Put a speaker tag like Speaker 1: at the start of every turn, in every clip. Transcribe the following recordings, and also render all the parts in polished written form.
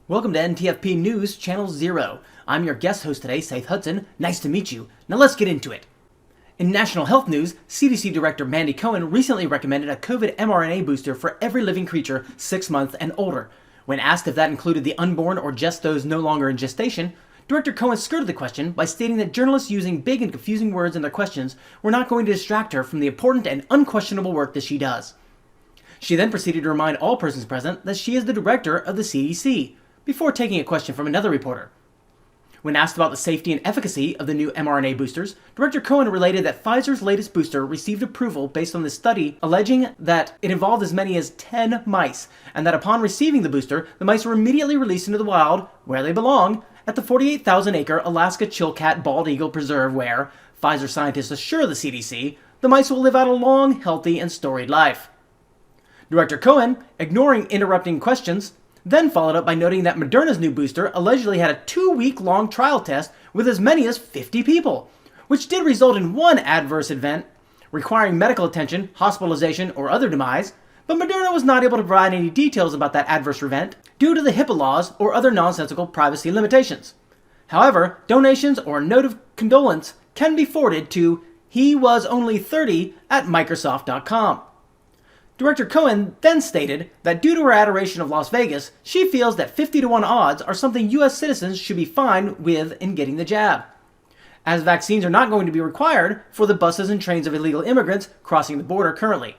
Speaker 1: Welcome to NTFP News, Channel 0. I'm your guest host today, Seth Hudson. Nice to meet you. Now let's get into it. In national health news, CDC Director Mandy Cohen recently recommended a COVID mRNA booster for every living creature 6 months and older. When asked if that included the unborn or just those no longer in gestation, Director Cohen skirted the question by stating that journalists using big and confusing words in their questions were not going to distract her from the important and unquestionable work that she does. She then proceeded to remind all persons present that she is the director of the CDC, before taking a question from another reporter. When asked about the safety and efficacy of the new mRNA boosters, Director Cohen related that Pfizer's latest booster received approval based on the study alleging that it involved as many as 10 mice, and that upon receiving the booster, the mice were immediately released into the wild, where they belong, at the 48,000-acre Alaska Chilkat Bald Eagle Preserve where, Pfizer scientists assure the CDC, the mice will live out a long, healthy, and storied life. Director Cohen, ignoring interrupting questions, then followed up by noting that Moderna's new booster allegedly had a 2-week-long trial test with as many as 50 people, which did result in one adverse event requiring medical attention, hospitalization, or other demise, but Moderna was not able to provide any details about that adverse event due to the HIPAA laws or other nonsensical privacy limitations. However, donations or a note of condolence can be forwarded to hewasonly30@microsoft.com. Director Cohen then stated that due to her adoration of Las Vegas, she feels that 50-to-1 odds are something U.S. citizens should be fine with in getting the jab, as vaccines are not going to be required for the buses and trains of illegal immigrants crossing the border currently.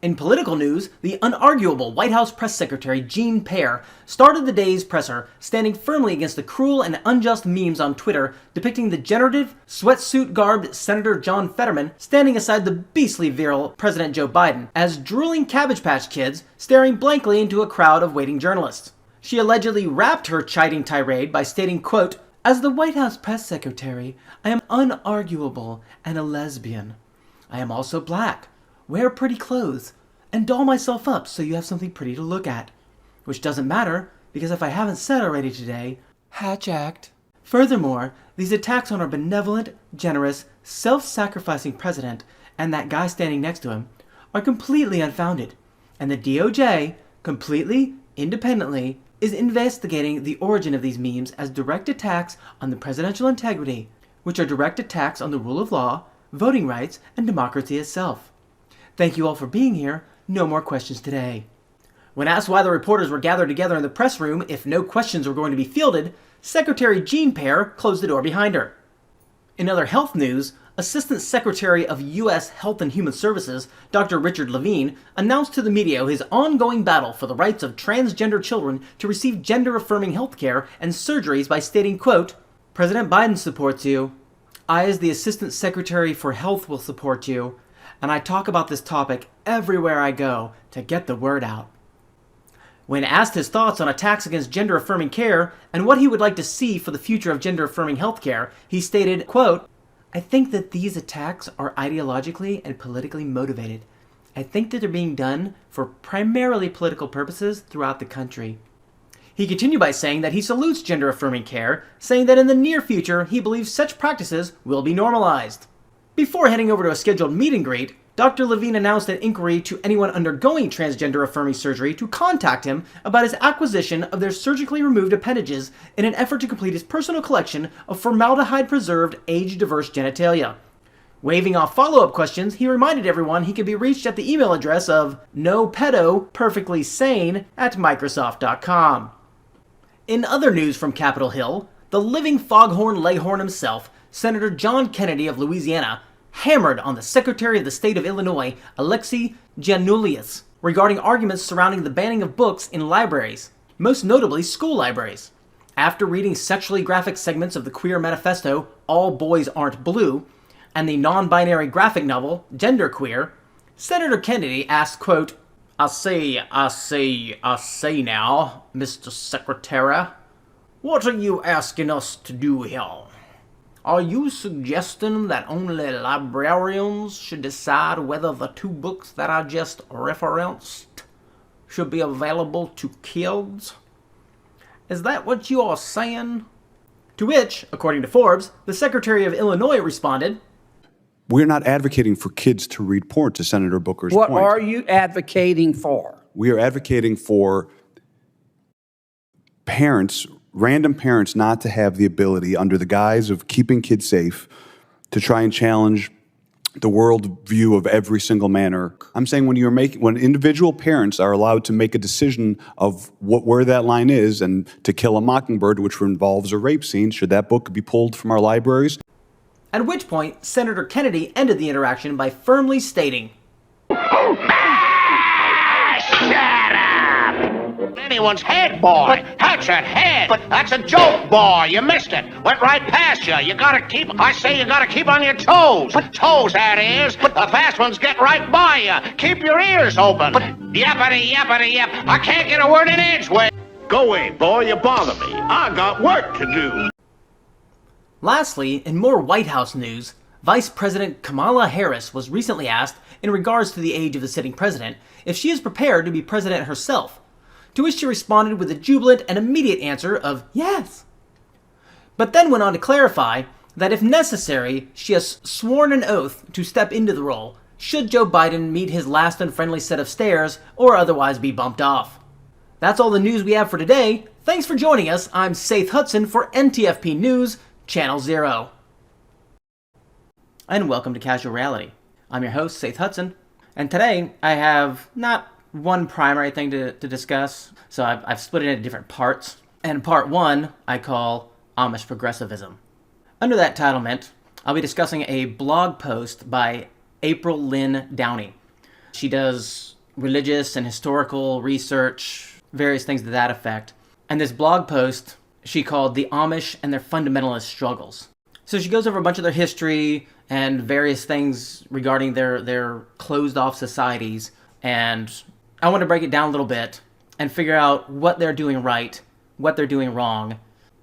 Speaker 1: In political news, the unarguable White House Press Secretary Jean Pierre started the day's presser standing firmly against the cruel and unjust memes on Twitter depicting the generative, sweatsuit-garbed Senator John Fetterman standing aside the beastly virile President Joe Biden as drooling Cabbage Patch Kids staring blankly into a crowd of waiting journalists. She allegedly wrapped her chiding tirade by stating, quote, "As the White House Press Secretary, I am unarguable and a lesbian. I am also black. Wear pretty clothes, and doll myself up so you have something pretty to look at. Which doesn't matter, because if I haven't said already today, hatch act. Furthermore, these attacks on our benevolent, generous, self-sacrificing president and that guy standing next to him are completely unfounded, and the DOJ, completely, independently, is investigating the origin of these memes as direct attacks on the presidential integrity, which are direct attacks on the rule of law, voting rights, and democracy itself. Thank you all for being here. No more questions today." When asked why the reporters were gathered together in the press room if no questions were going to be fielded, Secretary Jean Pierre closed the door behind her. In other health news, Assistant Secretary of U.S. Health and Human Services, Dr. Richard Levine, announced to the media his ongoing battle for the rights of transgender children to receive gender-affirming health care and surgeries by stating, quote, "President Biden supports you. I, as the Assistant Secretary for Health, will support you. And I talk about this topic everywhere I go to get the word out." When asked his thoughts on attacks against gender-affirming care and what he would like to see for the future of gender-affirming healthcare, he stated, quote, "I think that these attacks are ideologically and politically motivated. I think that they're being done for primarily political purposes throughout the country." He continued by saying that he salutes gender-affirming care, saying that in the near future he believes such practices will be normalized. Before heading over to a scheduled meet and greet, Dr. Levine announced an inquiry to anyone undergoing transgender-affirming surgery to contact him about his acquisition of their surgically removed appendages in an effort to complete his personal collection of formaldehyde-preserved, age-diverse genitalia. Waving off follow-up questions, he reminded everyone he could be reached at the email address of nopedoperfectlysane@microsoft.com. In other news from Capitol Hill, the living foghorn leghorn himself, Senator John Kennedy of Louisiana, hammered on the Secretary of the State of Illinois, Alexei Giannoulias, regarding arguments surrounding the banning of books in libraries, most notably school libraries. After reading sexually graphic segments of the queer manifesto, All Boys Aren't Blue, and the non-binary graphic novel, Genderqueer, Senator Kennedy asked, quote, I say now, Mr. Secretary, what are you asking us to do here? Are you suggesting that only librarians should decide whether the 2 books that I just referenced should be available to kids? Is that what you are saying? To which, according to Forbes, the Secretary of Illinois responded,
Speaker 2: We're not advocating for kids to read porn, to Senator Booker's
Speaker 3: What
Speaker 2: point.
Speaker 3: are you advocating for?
Speaker 2: We are advocating for parents, random parents, not to have the ability, under the guise of keeping kids safe, to try and challenge the world view of every single man. I'm saying when individual parents are allowed to make a decision of where that line is, and To Kill a Mockingbird, which involves a rape scene, should that book be pulled from our libraries?
Speaker 1: At which point, Senator Kennedy ended the interaction by firmly stating,
Speaker 3: Anyone's head, boy. That's a head. But that's a joke, boy. You missed it. Went right past you. You gotta keep on your toes. But toes, that is. But the fast ones get right by you. Keep your ears open. But yappity, yappity, yap. I can't get a word in edgeway. Go away, boy. You bother me. I got work to do.
Speaker 1: Lastly, in more White House news, Vice President Kamala Harris was recently asked, in regards to the age of the sitting president, if she is prepared to be president herself. To which she responded with a jubilant and immediate answer of yes. But then went on to clarify that if necessary, she has sworn an oath to step into the role should Joe Biden meet his last unfriendly set of stairs or otherwise be bumped off. That's all the news we have for today. Thanks for joining us. I'm Saith Hudson for NTFP News, Channel 0. And welcome to Casual Reality. I'm your host, Saith Hudson, and today I have not one primary thing to discuss, so I've split it into different parts. And part one I call Amish Progressivism. Under that titlement, I'll be discussing a blog post by April Lynn Downey. She does religious and historical research, various things to that effect. And this blog post she called The Amish and Their Fundamentalist Struggles. So she goes over a bunch of their history and various things regarding their closed-off societies, and I want to break it down a little bit and figure out what they're doing right, what they're doing wrong,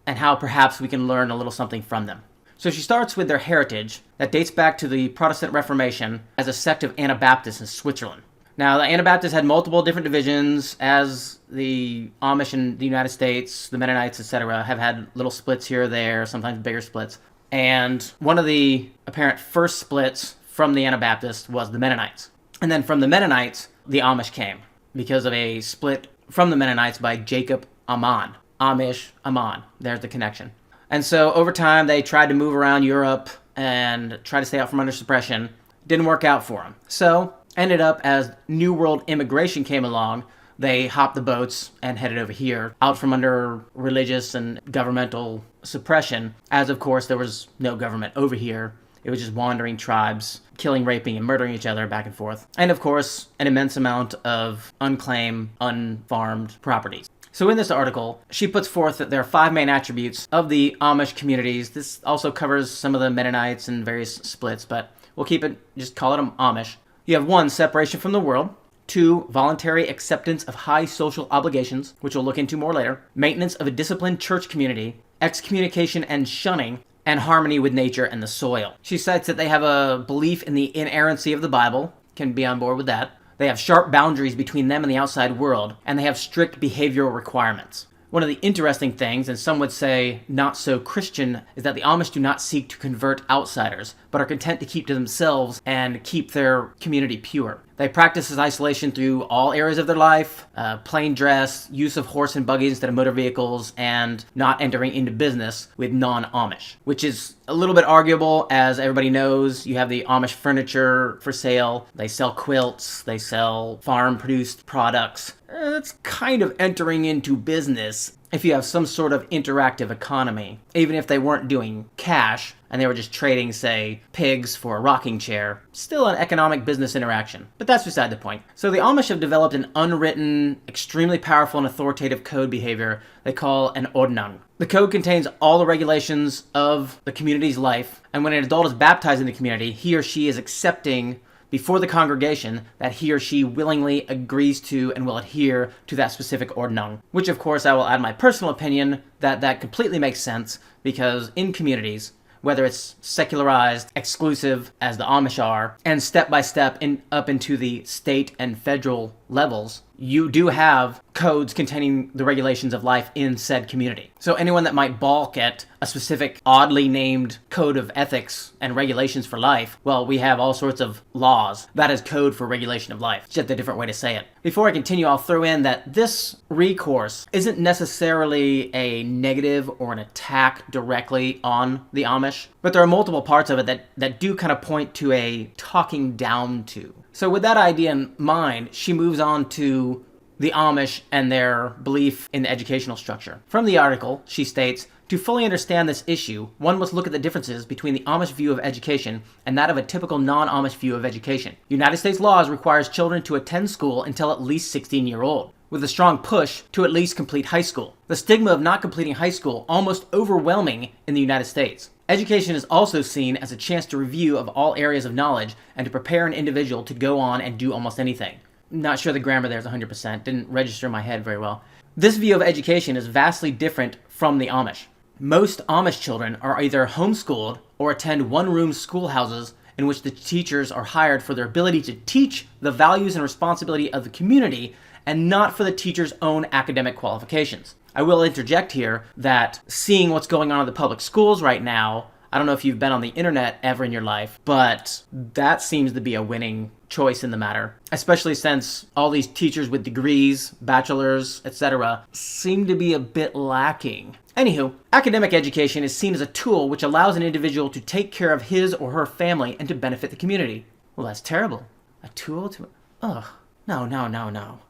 Speaker 1: and how perhaps we can learn a little something from them. So she starts with their heritage that dates back to the Protestant Reformation as a sect of Anabaptists in Switzerland. Now, the Anabaptists had multiple different divisions, as the Amish in the United States, the Mennonites, etc., have had little splits here or there, sometimes bigger splits. And one of the apparent first splits from the Anabaptists was the Mennonites. And then from the Mennonites, the Amish came because of a split from the Mennonites by Jacob Ammon. Amish, Ammon. There's the connection. And so over time, they tried to move around Europe and try to stay out from under suppression. Didn't work out for them. So ended up as New World immigration came along, they hopped the boats and headed over here, out from under religious and governmental suppression, as of course there was no government over here. It was just wandering tribes, killing, raping, and murdering each other back and forth. And of course, an immense amount of unclaimed, unfarmed properties. So in this article, she puts forth that there are 5 main attributes of the Amish communities. This also covers some of the Mennonites and various splits, but we'll keep it, just call it Amish. You have 1, separation from the world. 2, voluntary acceptance of high social obligations, which we'll look into more later. Maintenance of a disciplined church community. Excommunication and shunning. And harmony with nature and the soil. She cites that they have a belief in the inerrancy of the Bible. Can be on board with that. They have sharp boundaries between them and the outside world. And they have strict behavioral requirements. One of the interesting things, and some would say not so Christian, is that the Amish do not seek to convert outsiders, but are content to keep to themselves and keep their community pure. They practice this isolation through all areas of their life, plain dress, use of horse and buggy instead of motor vehicles, and not entering into business with non-Amish, which is a little bit arguable. As everybody knows, you have the Amish furniture for sale. They sell quilts, they sell farm-produced products. That's kind of entering into business if you have some sort of interactive economy. Even if they weren't doing cash and they were just trading, say, pigs for a rocking chair, still an economic business interaction. But that's beside the point. So the Amish have developed an unwritten, extremely powerful and authoritative code behavior they call an ordnung. The code contains all the regulations of the community's life, and when an adult is baptized in the community, he or she is accepting before the congregation that he or she willingly agrees to and will adhere to that specific ordnung. Which, of course, I will add my personal opinion that completely makes sense, because in communities, whether it's secularized, exclusive, as the Amish are, and step by step up into the state and federal levels, you do have codes containing the regulations of life in said community. So anyone that might balk at a specific oddly named code of ethics and regulations for life, well, we have all sorts of laws. That is code for regulation of life. It's just a different way to say it. Before I continue, I'll throw in that this recourse isn't necessarily a negative or an attack directly on the Amish, but there are multiple parts of it that do kind of point to a talking down to. So with that idea in mind, she moves on to the Amish and their belief in the educational structure. From the article, she states, to fully understand this issue, one must look at the differences between the Amish view of education and that of a typical non-Amish view of education. United States laws requires children to attend school until at least 16-year-old, with a strong push to at least complete high school. The stigma of not completing high school almost overwhelming in the United States. Education is also seen as a chance to review of all areas of knowledge and to prepare an individual to go on and do almost anything. Not sure the grammar there is 100%, didn't register in my head very well. This view of education is vastly different from the Amish. Most Amish children are either homeschooled or attend one-room schoolhouses in which the teachers are hired for their ability to teach the values and responsibility of the community and not for the teacher's own academic qualifications. I will interject here that seeing what's going on in the public schools right now, I don't know if you've been on the internet ever in your life, but that seems to be a winning choice in the matter, especially since all these teachers with degrees, bachelors, etc. seem to be a bit lacking. Anywho, academic education is seen as a tool which allows an individual to take care of his or her family and to benefit the community. Well, that's terrible. A tool to... Ugh. No.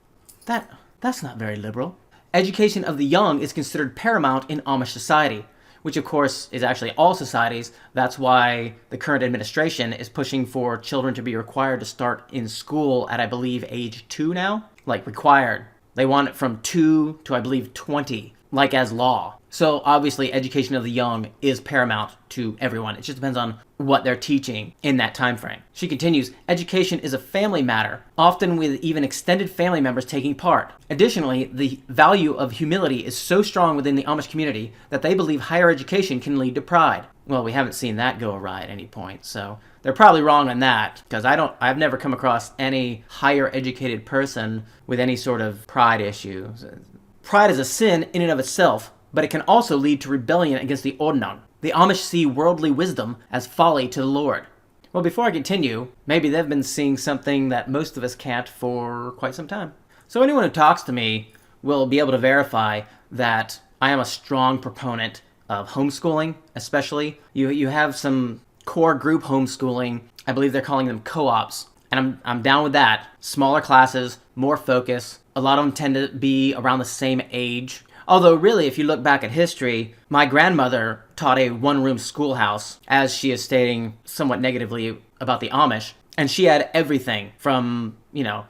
Speaker 1: That's not very liberal. Education of the young is considered paramount in Amish society, which of course is actually all societies. That's why the current administration is pushing for children to be required to start in school at, I believe, age 2 now? Like, required. They want it from 2 to, I believe, 20, like as law. So obviously education of the young is paramount to everyone. It just depends on what they're teaching in that time frame. She continues, education is a family matter, often with even extended family members taking part. Additionally, the value of humility is so strong within the Amish community that they believe higher education can lead to pride. Well, we haven't seen that go awry at any point, so they're probably wrong on that, because I've never come across any higher educated person with any sort of pride issue. Pride is a sin in and of itself, but it can also lead to rebellion against the Ordnung. The Amish see worldly wisdom as folly to the Lord. Well, before I continue, maybe they've been seeing something that most of us can't for quite some time. So anyone who talks to me will be able to verify that I am a strong proponent of homeschooling, especially. You have some core group homeschooling. I believe they're calling them co-ops. And I'm down with that. Smaller classes, more focus. A lot of them tend to be around the same age. Although really, if you look back at history, my grandmother taught a one-room schoolhouse, as she is stating somewhat negatively about the Amish. And she had everything from,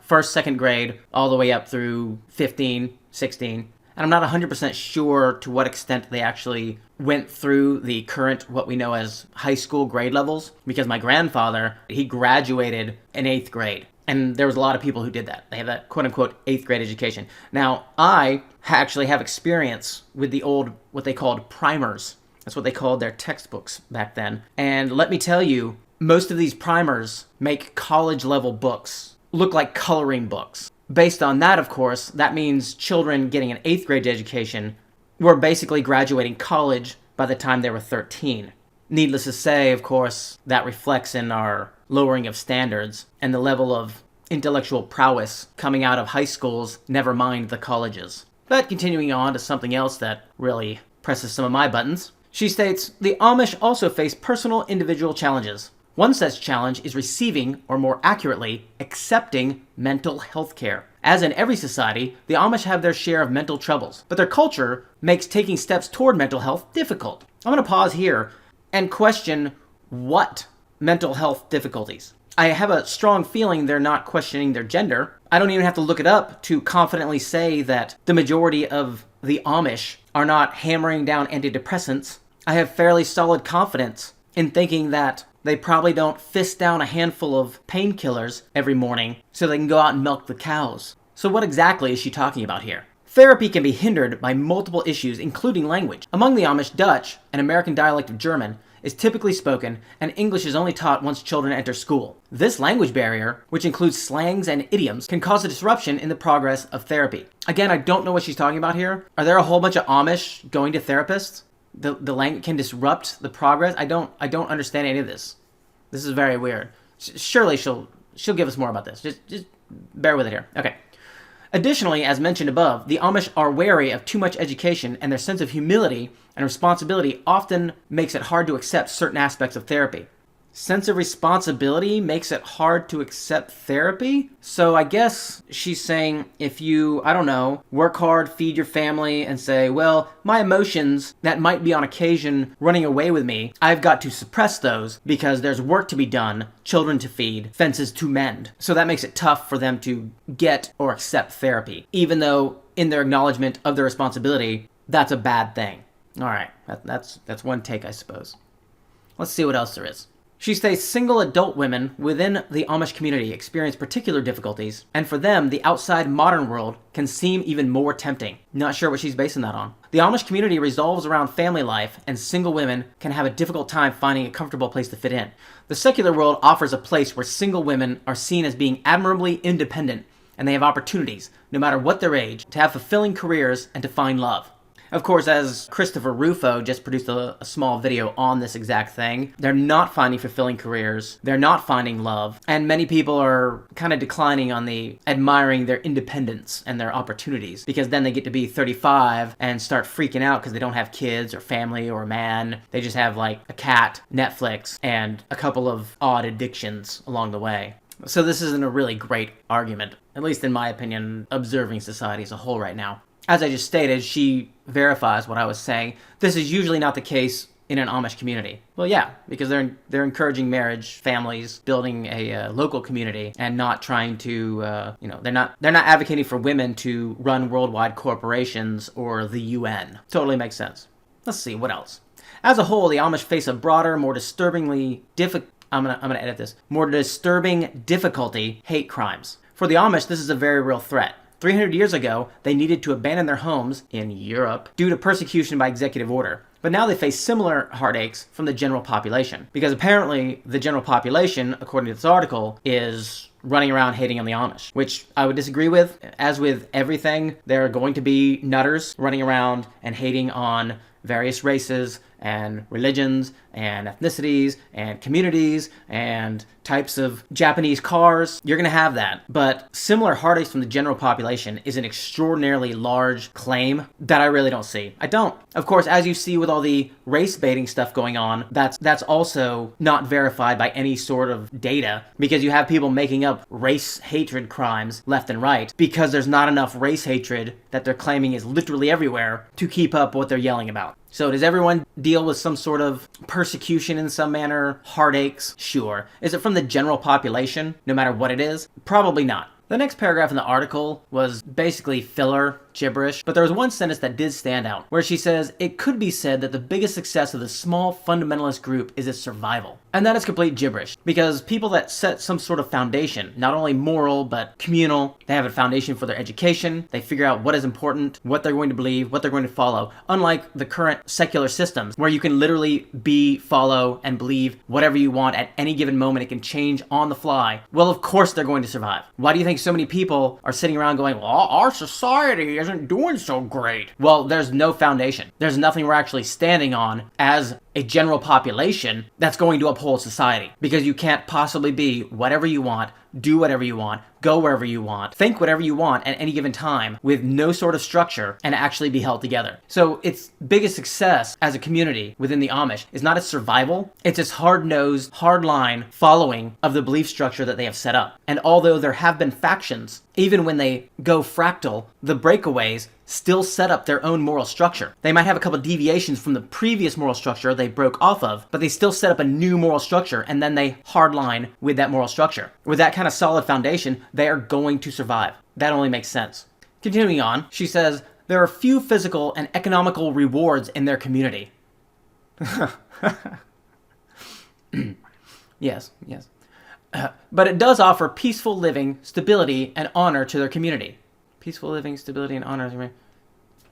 Speaker 1: first, second grade, all the way up through 15, 16. And I'm not 100% sure to what extent they actually went through the current, what we know as high school grade levels, because my grandfather, he graduated in 8th grade. And there was a lot of people who did that. They have that quote-unquote 8th grade education. Now, I actually have experience with the old, what they called primers. That's what they called their textbooks back then. And let me tell you, most of these primers make college-level books look like coloring books. Based on that, of course, that means children getting an 8th grade education were basically graduating college by the time they were 13. Needless to say, of course, that reflects in our lowering of standards and the level of intellectual prowess coming out of high schools, never mind the colleges. But continuing on to something else that really presses some of my buttons, she states, the Amish also face personal individual challenges. One such challenge is receiving, or more accurately, accepting mental health care. As in every society, the Amish have their share of mental troubles, but their culture makes taking steps toward mental health difficult. I'm going to pause here and question what mental health difficulties. I have a strong feeling they're not questioning their gender. I don't even have to look it up to confidently say that the majority of the Amish are not hammering down antidepressants. I have fairly solid confidence in thinking that they probably don't fist down a handful of painkillers every morning so they can go out and milk the cows. So what exactly is she talking about here? Therapy can be hindered by multiple issues, including language. Among the Amish, Dutch, an American dialect of German, is typically spoken, and English is only taught once children enter school. This language barrier, which includes slangs and idioms, can cause a disruption in the progress of therapy. Again, I don't know what she's talking about here. Are there a whole bunch of Amish going to therapists? The language can disrupt the progress? I don't understand any of this. This is very weird. Surely she'll give us more about this. Just bear with it here. Okay. Additionally, as mentioned above, the Amish are wary of too much education, and their sense of humility and responsibility often makes it hard to accept certain aspects of therapy. Sense of responsibility makes it hard to accept therapy? So I guess she's saying if you, I don't know, work hard, feed your family, and say, well, my emotions that might be on occasion running away with me, I've got to suppress those because there's work to be done, children to feed, fences to mend. So that makes it tough for them to get or accept therapy, even though in their acknowledgement of their responsibility, that's a bad thing. All right, that's one take, I suppose. Let's see what else there is. She states single adult women within the Amish community experience particular difficulties, and for them, the outside modern world can seem even more tempting. Not sure what she's basing that on. The Amish community revolves around family life, and single women can have a difficult time finding a comfortable place to fit in. The secular world offers a place where single women are seen as being admirably independent, and they have opportunities, no matter what their age, to have fulfilling careers and to find love. Of course, as Christopher Rufo just produced a small video on this exact thing, they're not finding fulfilling careers, they're not finding love, and many people are kind of declining on the admiring their independence and their opportunities, because then they get to be 35 and start freaking out because they don't have kids or family or a man. They just have like a cat, Netflix, and a couple of odd addictions along the way. So this isn't a really great argument, at least in my opinion, observing society as a whole right now. As I just stated, she verifies what I was saying. This is usually not the case in an Amish community. Well, yeah, because they're encouraging marriage, families, building a local community, and not trying to, they're not advocating for women to run worldwide corporations or the UN. Totally makes sense. Let's see, what else? As a whole, the Amish face a broader, more disturbing difficulty, hate crimes. For the Amish, this is a very real threat. 300 years ago, they needed to abandon their homes in Europe due to persecution by executive order. But now they face similar heartaches from the general population, because apparently the general population, according to this article, is running around hating on the Amish, which I would disagree with. As with everything, there are going to be nutters running around and hating on various races and religions and ethnicities and communities and types of Japanese cars. You're going to have that. But similar heartaches from the general population is an extraordinarily large claim that I really don't see. I don't. Of course, as you see with all the race baiting stuff going on, that's also not verified by any sort of data, because you have people making up race hatred crimes left and right because there's not enough race hatred that they're claiming is literally everywhere to keep up what they're yelling about. So does everyone deal with some sort of persecution in some manner? Heartaches? Sure. Is it from the general population, no matter what it is? Probably not. The next paragraph in the article was basically filler, gibberish, but there was one sentence that did stand out, where she says, it could be said that the biggest success of the small fundamentalist group is its survival. And that is complete gibberish, because people that set some sort of foundation, not only moral, but communal, they have a foundation for their education, they figure out what is important, what they're going to believe, what they're going to follow, unlike the current secular systems, where you can literally follow, and believe whatever you want at any given moment. It can change on the fly. Well, of course they're going to survive. Why do you think so many people are sitting around going, well, our society isn't doing so great? Well, there's no foundation. There's nothing we're actually standing on as a general population that's going to uphold society, because you can't possibly be whatever you want, do whatever you want, go wherever you want, think whatever you want at any given time with no sort of structure and actually be held together. So its biggest success as a community within the Amish is not its survival, it's its hard-nosed, hard-line following of the belief structure that they have set up. And although there have been factions, even when they go fractal, the breakaways still set up their own moral structure. They might have a couple of deviations from the previous moral structure they broke off of, but they still set up a new moral structure, and then they hardline with that moral structure. With that kind of solid foundation, they are going to survive. That only makes sense. Continuing on, she says, there are few physical and economical rewards in their community. Yes. But it does offer peaceful living, stability, and honor to their community. Peaceful living, stability, and honor.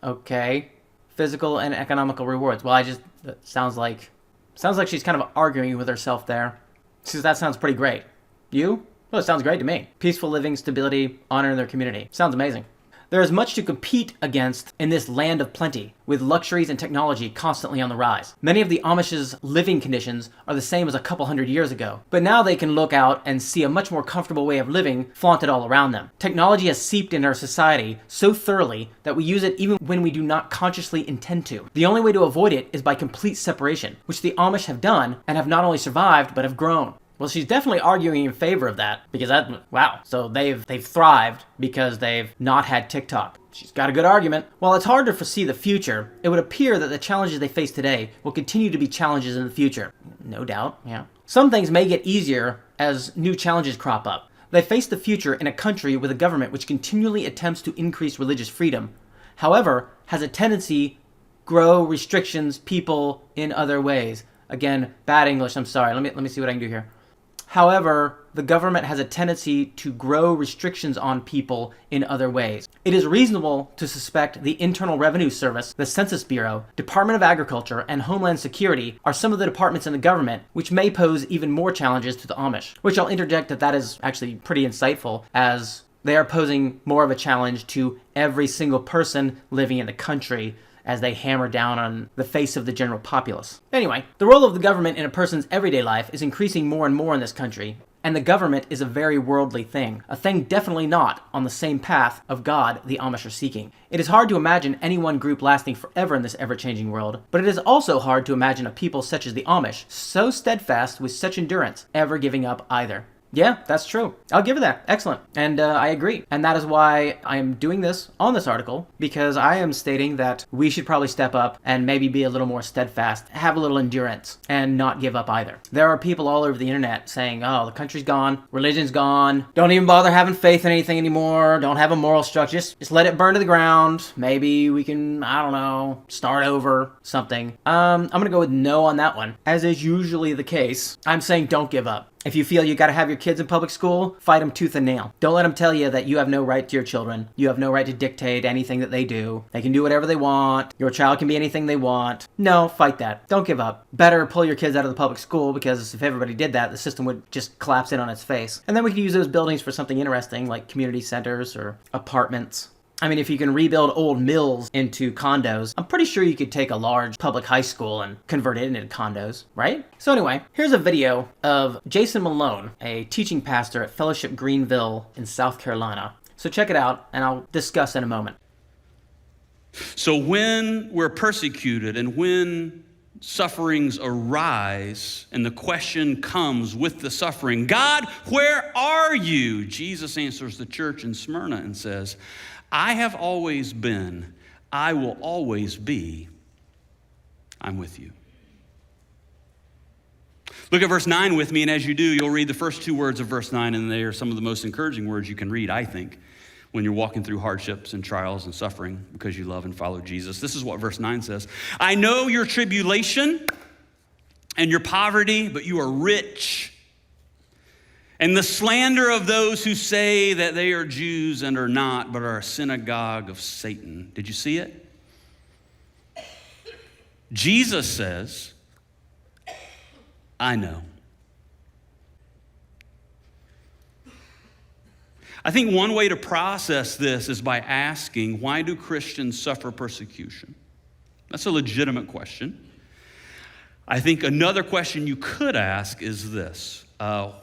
Speaker 1: Okay. Physical and economical rewards. Well, that sounds like Sounds like she's kind of arguing with herself there. She says, that sounds pretty great. You? Well, it sounds great to me. Peaceful living, stability, honor in their community. Sounds amazing. There is much to compete against in this land of plenty, with luxuries and technology constantly on the rise. Many of the Amish's living conditions are the same as a couple hundred years ago, but now they can look out and see a much more comfortable way of living flaunted all around them. Technology has seeped into our society so thoroughly that we use it even when we do not consciously intend to. The only way to avoid it is by complete separation, which the Amish have done and have not only survived but have grown. Well, she's definitely arguing in favor of that, because wow. So they've thrived because they've not had TikTok. She's got a good argument. While it's hard to foresee the future, it would appear that the challenges they face today will continue to be challenges in the future. No doubt, yeah. Some things may get easier as new challenges crop up. They face the future in a country with a government which continually attempts to increase religious freedom, however, has a tendency grow restrictions people in other ways. Again, bad English, I'm sorry. Let me see what I can do here. However, the government has a tendency to grow restrictions on people in other ways. It is reasonable to suspect the Internal Revenue Service, the Census Bureau, Department of Agriculture, and Homeland Security are some of the departments in the government which may pose even more challenges to the Amish. Which I'll interject that is actually pretty insightful, as they are posing more of a challenge to every single person living in the country as they hammer down on the face of the general populace. Anyway, the role of the government in a person's everyday life is increasing more and more in this country, and the government is a very worldly thing, a thing definitely not on the same path of God the Amish are seeking. It is hard to imagine any one group lasting forever in this ever-changing world, but it is also hard to imagine a people such as the Amish, so steadfast with such endurance, ever giving up either. Yeah, that's true. I'll give her that. Excellent. And I agree. And that is why I am doing this on this article, because I am stating that we should probably step up and maybe be a little more steadfast, have a little endurance, and not give up either. There are people all over the internet saying, oh, the country's gone, religion's gone, don't even bother having faith in anything anymore, don't have a moral structure, just let it burn to the ground. Maybe we can, I don't know, start over, something. I'm going to go with no on that one. As is usually the case, I'm saying don't give up. If you feel you got to have your kids in public school, fight them tooth and nail. Don't let them tell you that you have no right to your children. You have no right to dictate anything that they do. They can do whatever they want. Your child can be anything they want. No, fight that. Don't give up. Better pull your kids out of the public school, because if everybody did that, the system would just collapse in on its face. And then we could use those buildings for something interesting, like community centers or apartments. I mean, if you can rebuild old mills into condos, I'm pretty sure you could take a large public high school and convert it into condos, right? So anyway, here's a video of Jason Malone, a teaching pastor at Fellowship Greenville in South Carolina. So check it out, and I'll discuss in a moment.
Speaker 4: So when we're persecuted and when sufferings arise and the question comes with the suffering, God, where are you? Jesus answers the church in Smyrna and says, I have always been, I will always be, I'm with you. Look at verse 9 with me, and as you do, you'll read the first two words of verse 9, and they are some of the most encouraging words you can read, I think, when you're walking through hardships and trials and suffering because you love and follow Jesus. This is what verse 9 says. I know your tribulation and your poverty, but you are rich. And the slander of those who say that they are Jews and are not, but are a synagogue of Satan. Did you see it? Jesus says, I know. I think one way to process this is by asking, why do Christians suffer persecution? That's a legitimate question. I think another question you could ask is this.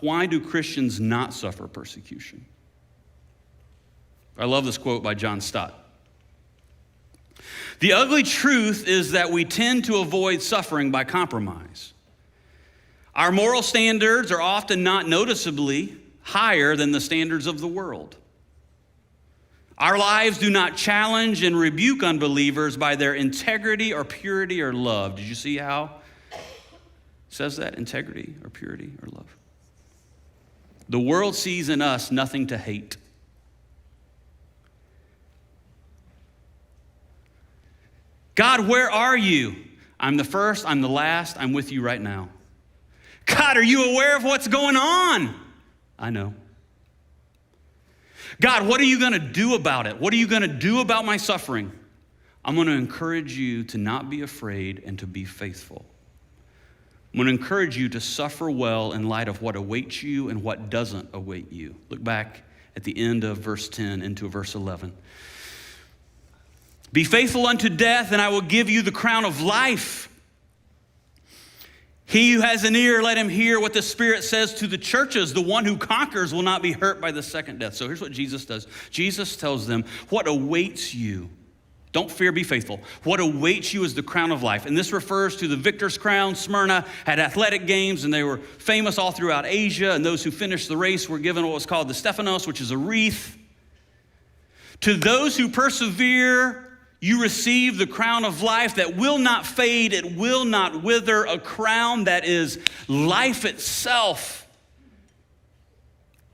Speaker 4: Why do Christians not suffer persecution? I love this quote by John Stott. The ugly truth is that we tend to avoid suffering by compromise. Our moral standards are often not noticeably higher than the standards of the world. Our lives do not challenge and rebuke unbelievers by their integrity or purity or love. Did you see how it says that? Integrity or purity or love. The world sees in us nothing to hate. God, where are you? I'm the first, I'm the last, I'm with you right now. God, are you aware of what's going on? I know. God, what are you going to do about it? What are you going to do about my suffering? I'm going to encourage you to not be afraid and to be faithful. I'm going to encourage you to suffer well in light of what awaits you and what doesn't await you. Look back at the end of verse 10 into verse 11. Be faithful unto death, and I will give you the crown of life. He who has an ear, let him hear what the Spirit says to the churches. The one who conquers will not be hurt by the second death. So here's what Jesus does. Jesus tells them, what awaits you? Don't fear, be faithful. What awaits you is the crown of life. And this refers to the victor's crown. Smyrna had athletic games, and they were famous all throughout Asia. And those who finished the race were given what was called the Stephanos, which is a wreath. To those who persevere, you receive the crown of life that will not fade, it will not wither, a crown that is life itself.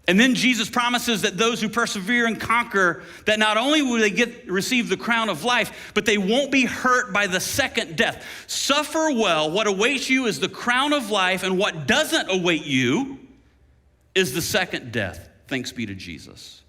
Speaker 4: And then Jesus promises that those who persevere and conquer, that not only will they receive the crown of life, but they won't be hurt by the second death. Suffer well. What awaits you is the crown of life, and what doesn't await you is the second death. Thanks be to Jesus.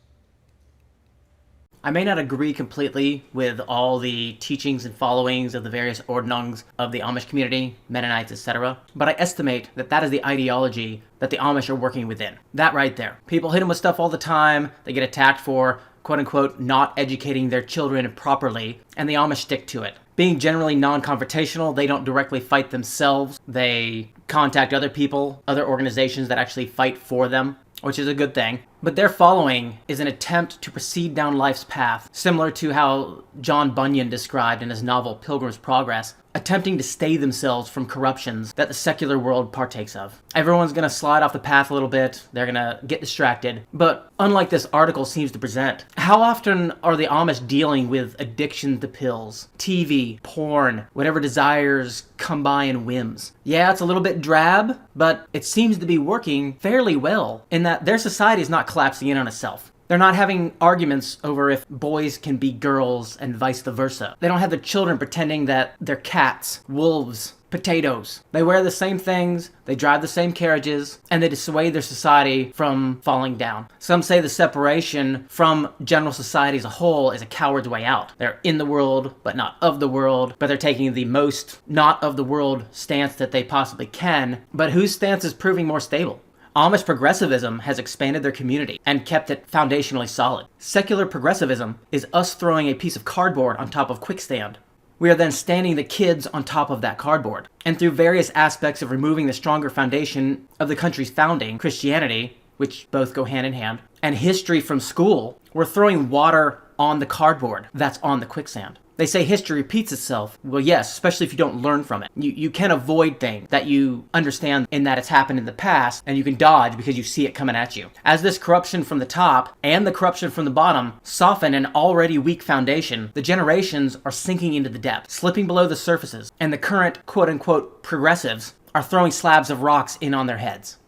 Speaker 1: I may not agree completely with all the teachings and followings of the various ordnungs of the Amish community, Mennonites, etc., but I estimate that that is the ideology that the Amish are working within. That right there. People hit them with stuff all the time. They get attacked for, quote-unquote, not educating their children properly, and the Amish stick to it. Being generally non-confrontational, they don't directly fight themselves. They contact other people, other organizations that actually fight for them, which is a good thing. But their following is an attempt to proceed down life's path, similar to how John Bunyan described in his novel Pilgrim's Progress, attempting to stay themselves from corruptions that the secular world partakes of. Everyone's going to slide off the path a little bit, they're going to get distracted, but unlike this article seems to present, how often are the Amish dealing with addiction to pills, TV, porn, whatever desires come by in whims? Yeah, it's a little bit drab, but it seems to be working fairly well in that their society is not collapsing in on itself. They're not having arguments over if boys can be girls and vice versa. They don't have their children pretending that they're cats, wolves, potatoes. They wear the same things, they drive the same carriages, and they dissuade their society from falling down. Some say the separation from general society as a whole is a coward's way out. They're in the world, but not of the world, but they're taking the most not of the world stance that they possibly can. But whose stance is proving more stable? Amish progressivism has expanded their community and kept it foundationally solid. Secular progressivism is us throwing a piece of cardboard on top of quicksand. We are then standing the kids on top of that cardboard. And through various aspects of removing the stronger foundation of the country's founding, Christianity, which both go hand in hand, and history from school, we're throwing water on the cardboard that's on the quicksand. They say history repeats itself. Well, yes, especially if you don't learn from it. You can avoid things that you understand in that it's happened in the past, and you can dodge because you see it coming at you. As this corruption from the top and the corruption from the bottom soften an already weak foundation, the generations are sinking into the depths, slipping below the surfaces, and the current quote-unquote progressives are throwing slabs of rocks in on their heads.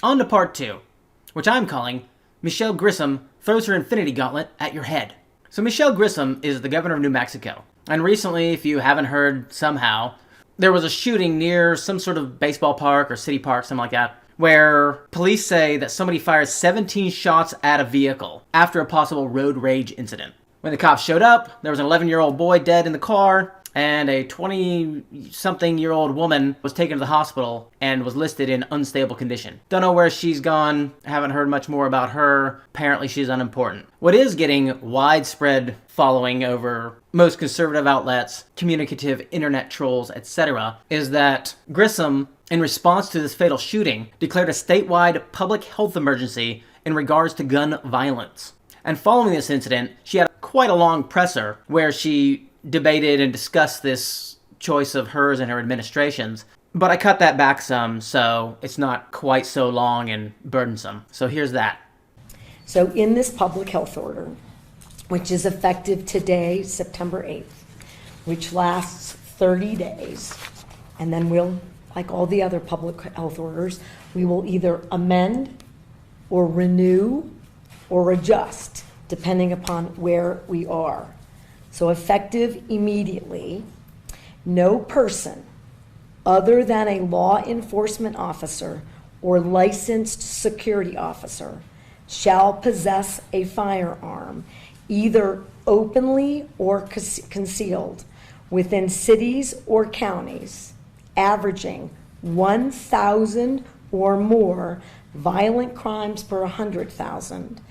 Speaker 1: On to part 2, which I'm calling Michelle Grisham throws her infinity gauntlet at your head. So Michelle Grisham is the governor of New Mexico. And recently, if you haven't heard somehow, there was a shooting near some sort of baseball park or city park, something like that, where police say that somebody fired 17 shots at a vehicle after a possible road rage incident. When the cops showed up, there was an 11-year-old boy dead in the car, and a 20-something-year-old woman was taken to the hospital and was listed in unstable condition. Don't know where she's gone, haven't heard much more about her. Apparently she's unimportant. What is getting widespread following over most conservative outlets, communicative internet trolls, etc., is that Grisham, in response to this fatal shooting, declared a statewide public health emergency in regards to gun violence. And following this incident, she had quite a long presser where she debated and discussed this choice of hers and her administration's. But I cut that back some, so it's not quite so long and burdensome. So here's that.
Speaker 5: So in this public health order, which is effective today, September 8th, which lasts 30 days, and then we'll, like all the other public health orders, we will either amend or renew or adjust, depending upon where we are. So effective immediately, no person other than a law enforcement officer or licensed security officer shall possess a firearm, either openly or concealed, within cities or counties, averaging 1,000 or more violent crimes per 100,000,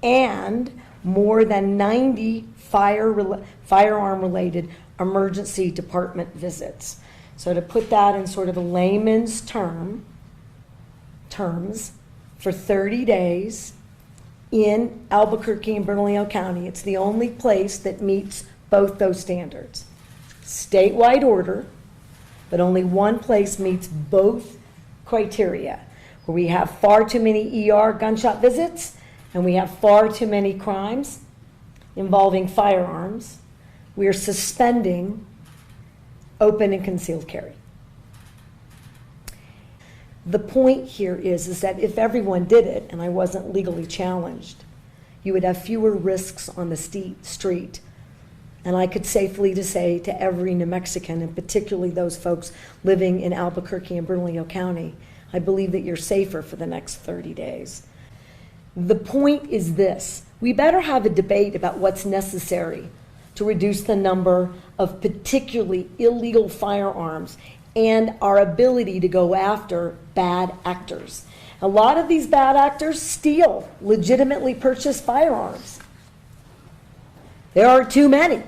Speaker 5: and more than 90 firearm-related emergency department visits. So to put that in sort of a layman's terms, for 30 days in Albuquerque and Bernalillo County, it's the only place that meets both those standards. Statewide order, but only one place meets both criteria, where we have far too many ER gunshot visits and we have far too many crimes involving firearms. We are suspending open and concealed carry. The point here is that if everyone did it and I wasn't legally challenged, you would have fewer risks on the street. And I could safely say to every New Mexican, and particularly those folks living in Albuquerque and Bernalillo County, I believe that you're safer for the next 30 days. The point is this: we better have a debate about what's necessary to reduce the number of particularly illegal firearms and our ability to go after bad actors. A lot of these bad actors steal legitimately purchased firearms. There are too many.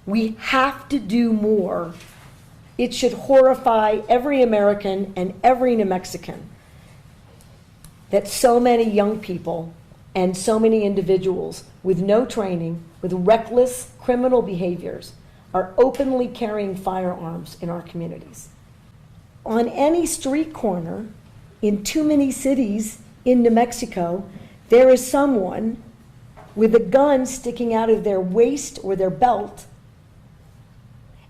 Speaker 5: We have to do more. It should horrify every American and every New Mexican that so many young people and so many individuals with no training, with reckless criminal behaviors, are openly carrying firearms in our communities. On any street corner, in too many cities in New Mexico, there is someone with a gun sticking out of their waist or their belt.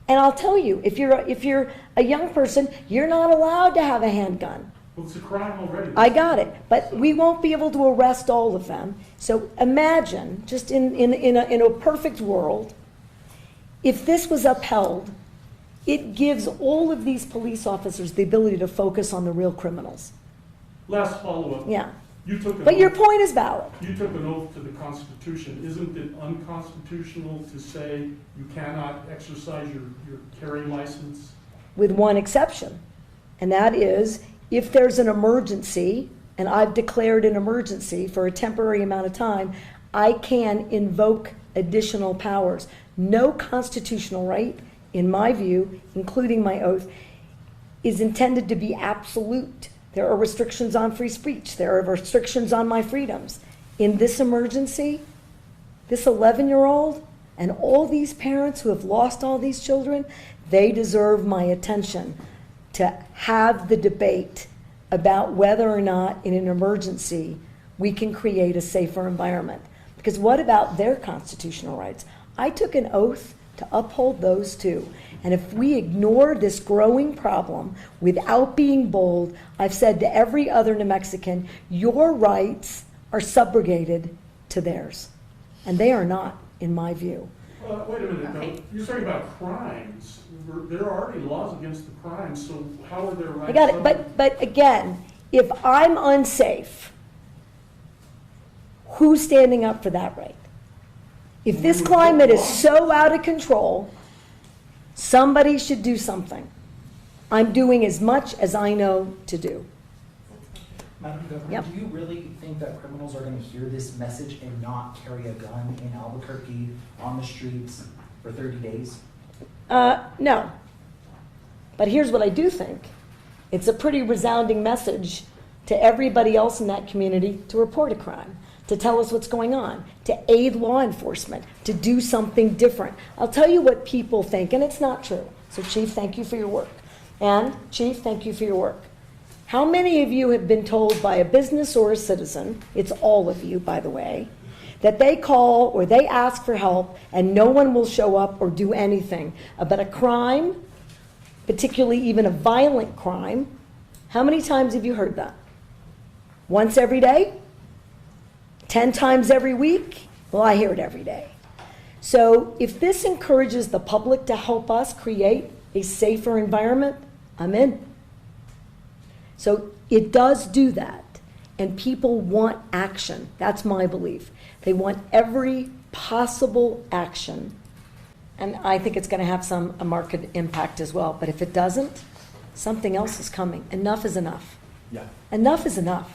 Speaker 5: And I'll tell you, if you're a young person, you're not allowed to have a handgun.
Speaker 6: Well, it's a crime already.
Speaker 5: I got it, but we won't be able to arrest all of them. So imagine, just in a perfect world, if this was upheld, it gives all of these police officers the ability to focus on the real criminals.
Speaker 6: Last follow-up.
Speaker 5: Yeah.
Speaker 6: You took
Speaker 5: But your point is valid.
Speaker 6: You took an oath to the Constitution. Isn't it unconstitutional to say you cannot exercise your carry license?
Speaker 5: With one exception, and that is if there's an emergency, and I've declared an emergency for a temporary amount of time, I can invoke additional powers. No constitutional right, in my view, including my oath, is intended to be absolute. There are restrictions on free speech. There are restrictions on my freedoms. In this emergency, this 11-year-old and all these parents who have lost all these children, they deserve my attention to have the debate about whether or not in an emergency we can create a safer environment. Because what about their constitutional rights? I took an oath to uphold those too. And if we ignore this growing problem without being bold, I've said to every other New Mexican, your rights are subrogated to theirs. And they are not, in my view.
Speaker 6: Wait a minute, though. You're talking about crimes. There are already laws against the crimes, so how are their rights?
Speaker 5: I got it, but again, if I'm unsafe, who's standing up for that right? If this climate is so out of control, somebody should do something. I'm doing as much as I know to do.
Speaker 7: Madam Governor,
Speaker 5: Yep.
Speaker 7: do you really think that criminals are going to hear this message and not carry a gun in Albuquerque on the streets for 30 days?
Speaker 5: No. But here's what I do think. It's a pretty resounding message to everybody else in that community to report a crime, to tell us what's going on, to aid law enforcement, to do something different. I'll tell you what people think, and it's not true. So Chief, thank you for your work. And Chief, thank you for your work. How many of you have been told by a business or a citizen, it's all of you, by the way, that they call or they ask for help and no one will show up or do anything about a crime, particularly even a violent crime? How many times have you heard that? Once every day? 10 times every week? Well, I hear it every day. So if this encourages the public to help us create a safer environment, I'm in. So it does do that, and people want action. That's my belief. They want every possible action, and I think it's going to have a market impact as well. But if it doesn't, something else is coming. Enough is enough.
Speaker 7: Yeah.
Speaker 5: Enough is enough.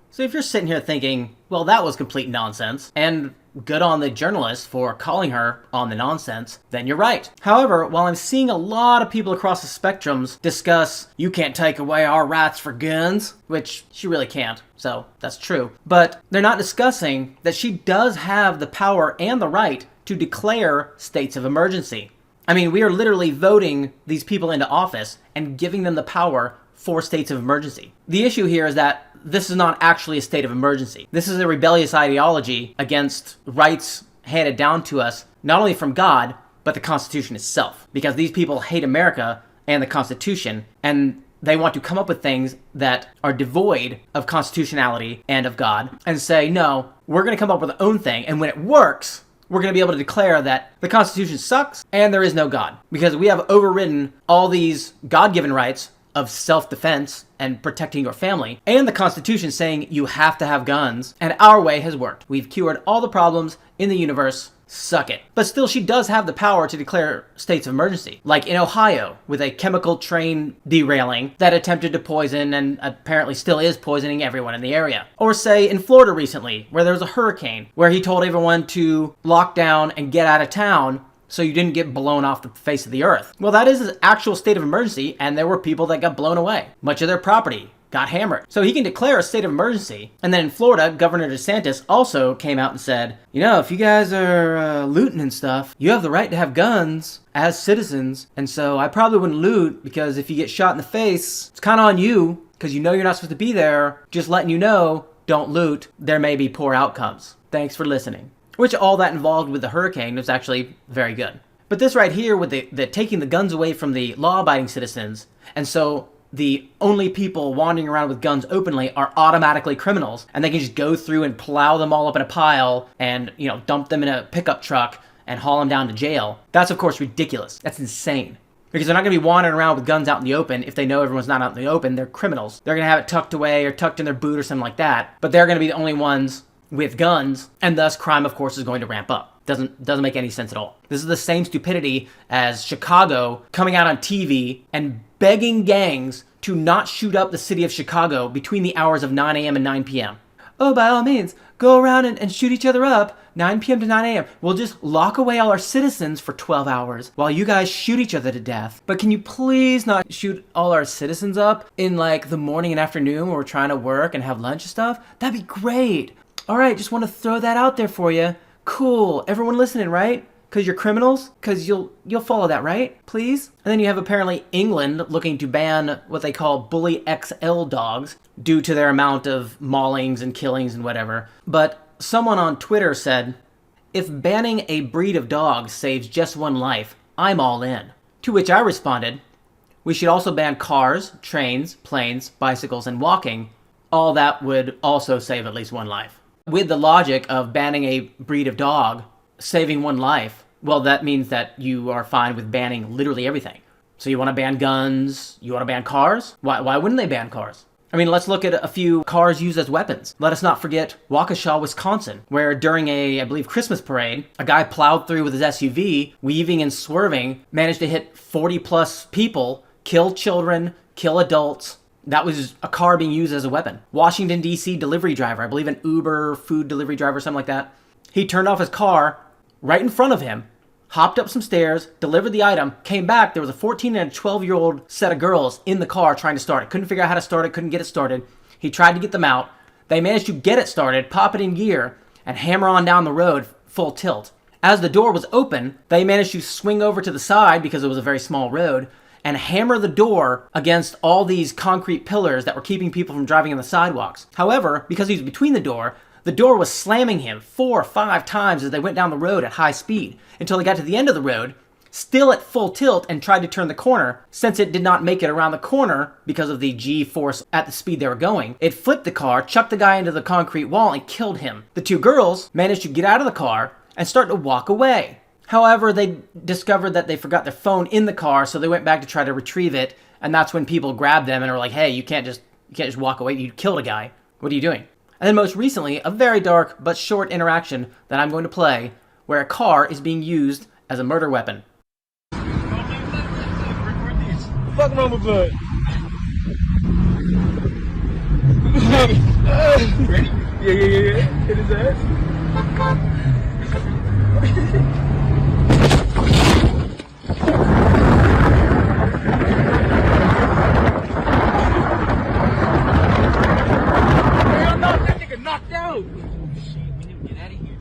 Speaker 1: So if you're sitting here thinking, well, that was complete nonsense, and good on the journalist for calling her on the nonsense, then you're right. However, while I'm seeing a lot of people across the spectrums discuss, you can't take away our rights for guns, which she really can't, so that's true, but they're not discussing that she does have the power and the right to declare states of emergency. I mean, we are literally voting these people into office and giving them the power for states of emergency. The issue here is that this is not actually a state of emergency. This is a rebellious ideology against rights handed down to us, not only from God, but the Constitution itself. Because these people hate America and the Constitution, and they want to come up with things that are devoid of constitutionality and of God, and say, no, we're going to come up with our own thing, and when it works, we're going to be able to declare that the Constitution sucks and there is no God. Because we have overridden all these God-given rights of self-defense and protecting your family, and the Constitution saying you have to have guns, and our way has worked. We've cured all the problems in the universe. Suck it. But still, she does have the power to declare states of emergency. Like in Ohio, with a chemical train derailing that attempted to poison and apparently still is poisoning everyone in the area. Or say in Florida recently, where there was a hurricane, where he told everyone to lock down and get out of town so you didn't get blown off the face of the earth. Well, that is an actual state of emergency, and there were people that got blown away. Much of their property got hammered. So he can declare a state of emergency. And then in Florida, Governor DeSantis also came out and said, you know, if you guys are looting and stuff, you have the right to have guns as citizens. And so I probably wouldn't loot, because if you get shot in the face, it's kind of on you, because you know you're not supposed to be there. Just letting you know, don't loot. There may be poor outcomes. Thanks for listening. Which all that involved with the hurricane was actually very good. But this right here with the taking the guns away from the law-abiding citizens, and so the only people wandering around with guns openly are automatically criminals, and they can just go through and plow them all up in a pile and, you know, dump them in a pickup truck and haul them down to jail. That's, of course, ridiculous. That's insane. Because they're not going to be wandering around with guns out in the open. If they know everyone's not out in the open, they're criminals. They're going to have it tucked away or tucked in their boot or something like that. But they're going to be the only ones with guns, and thus crime, of course, is going to ramp up. Doesn't make any sense at all. This is the same stupidity as Chicago coming out on TV and begging gangs to not shoot up the city of Chicago between the hours of 9 a.m. and 9 p.m. Oh, by all means, go around and shoot each other up 9 p.m. to 9 a.m. We'll just lock away all our citizens for 12 hours while you guys shoot each other to death. But can you please not shoot all our citizens up in like the morning and afternoon when we're trying to work and have lunch and stuff? That'd be great. All right, just want to throw that out there for you. Cool. Everyone listening, right? Because you're criminals? Because you'll follow that, right? Please? And then you have apparently England looking to ban what they call bully XL dogs due to their amount of maulings and killings and whatever. But someone on Twitter said, if banning a breed of dogs saves just one life, I'm all in. To which I responded, we should also ban cars, trains, planes, bicycles, and walking. All that would also save at least one life. With the logic of banning a breed of dog, saving one life, well, that means that you are fine with banning literally everything. So you want to ban guns? You want to ban cars? Why wouldn't they ban cars? I mean, let's look at a few cars used as weapons. Let us not forget Waukesha, Wisconsin, where during a, I believe, Christmas parade, a guy plowed through with his SUV, weaving and swerving, managed to hit 40-plus people, kill children, kill adults. That was a car being used as a weapon. Washington, D.C. delivery driver, I believe an Uber food delivery driver, something like that. He turned off his car right in front of him, hopped up some stairs, delivered the item, came back. There was a 14 and a 12-year-old set of girls in the car trying to start it. Couldn't figure out how to start it, couldn't get it started. He tried to get them out. They managed to get it started, pop it in gear, and hammer on down the road full tilt. As the door was open, they managed to swing over to the side because it was a very small road and hammer the door against all these concrete pillars that were keeping people from driving on the sidewalks. However, because he was between the door was slamming him 4 or 5 times as they went down the road at high speed until they got to the end of the road, still at full tilt, and tried to turn the corner. Since it did not make it around the corner because of the G-force at the speed they were going, it flipped the car, chucked the guy into the concrete wall, and killed him. The 2 girls managed to get out of the car and start to walk away. However, they discovered that they forgot their phone in the car, so they went back to try to retrieve it, and that's when people grabbed them and were like, hey, you can't just walk away. You killed a guy. What are you doing? And then most recently, a very dark but short interaction that I'm going to play, where a car is being used as a murder weapon.
Speaker 8: Fuck wrong with blood. Ready? Yeah. Hit his ass. Man, I knocked that nigga knocked out. Shit, we need to get out of here.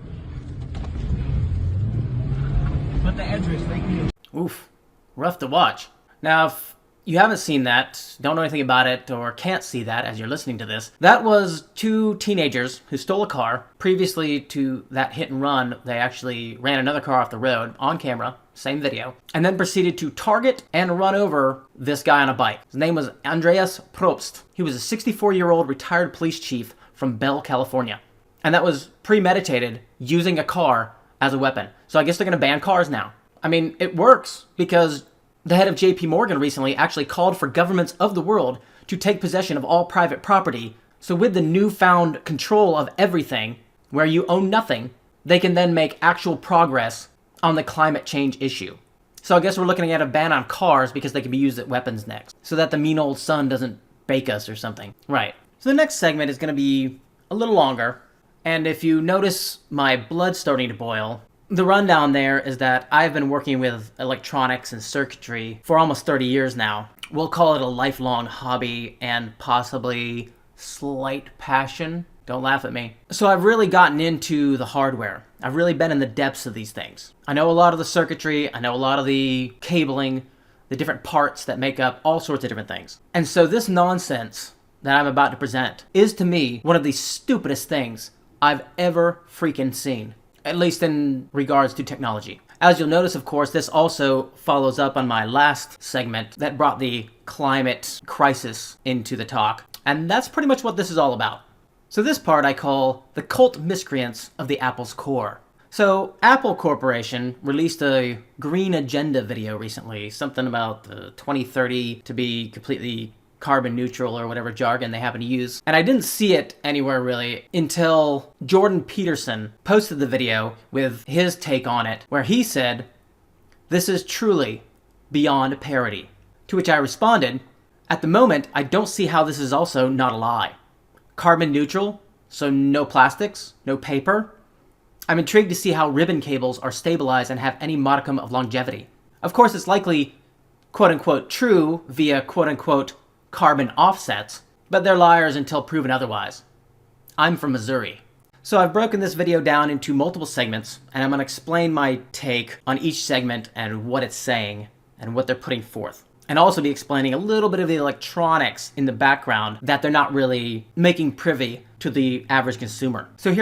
Speaker 8: Put the address right here.
Speaker 1: Oof, rough to watch. Now, if you haven't seen that, don't know anything about it, or can't see that as you're listening to this, that was two teenagers who stole a car. Previously to that hit and run, they actually ran another car off the road on camera, same video, and then proceeded to target and run over this guy on a bike. His name was Andreas Probst. He was a 64-year-old retired police chief from Bell, California. And that was premeditated, using a car as a weapon. So I guess they're going to ban cars now. I mean, it works, because the head of JP Morgan recently actually called for governments of the world to take possession of all private property. So with the newfound control of everything, where you own nothing, they can then make actual progress on the climate change issue. So I guess we're looking at a ban on cars because they can be used as weapons next, so that the mean old sun doesn't bake us or something. Right. So the next segment is going to be a little longer, and if you notice my blood starting to boil, the rundown there is that I've been working with electronics and circuitry for almost 30 years now. We'll call it a lifelong hobby and possibly slight passion. Don't laugh at me. So I've really gotten into the hardware. I've really been in the depths of these things. I know a lot of the circuitry, I know a lot of the cabling, the different parts that make up all sorts of different things. And so this nonsense that I'm about to present is, to me, one of the stupidest things I've ever freaking seen. At least in regards to technology. As you'll notice, of course, this also follows up on my last segment that brought the climate crisis into the talk. And that's pretty much what this is all about. So this part I call the cult miscreants of the Apple's core. So Apple Corporation released a green agenda video recently, something about 2030 to be completely carbon neutral or whatever jargon they happen to use. And I didn't see it anywhere really until Jordan Peterson posted the video with his take on it, where he said, "This is truly beyond parody." To which I responded, "At the moment, I don't see how this is also not a lie. Carbon neutral, so no plastics, no paper. I'm intrigued to see how ribbon cables are stabilized and have any modicum of longevity. Of course, it's likely quote-unquote true via quote-unquote carbon offsets, but they're liars until proven otherwise. I'm from Missouri." So I've broken this video down into multiple segments, and I'm going to explain my take on each segment and what it's saying and what they're putting forth. And also be explaining a little bit of the electronics in the background that they're not really making privy to the average consumer. So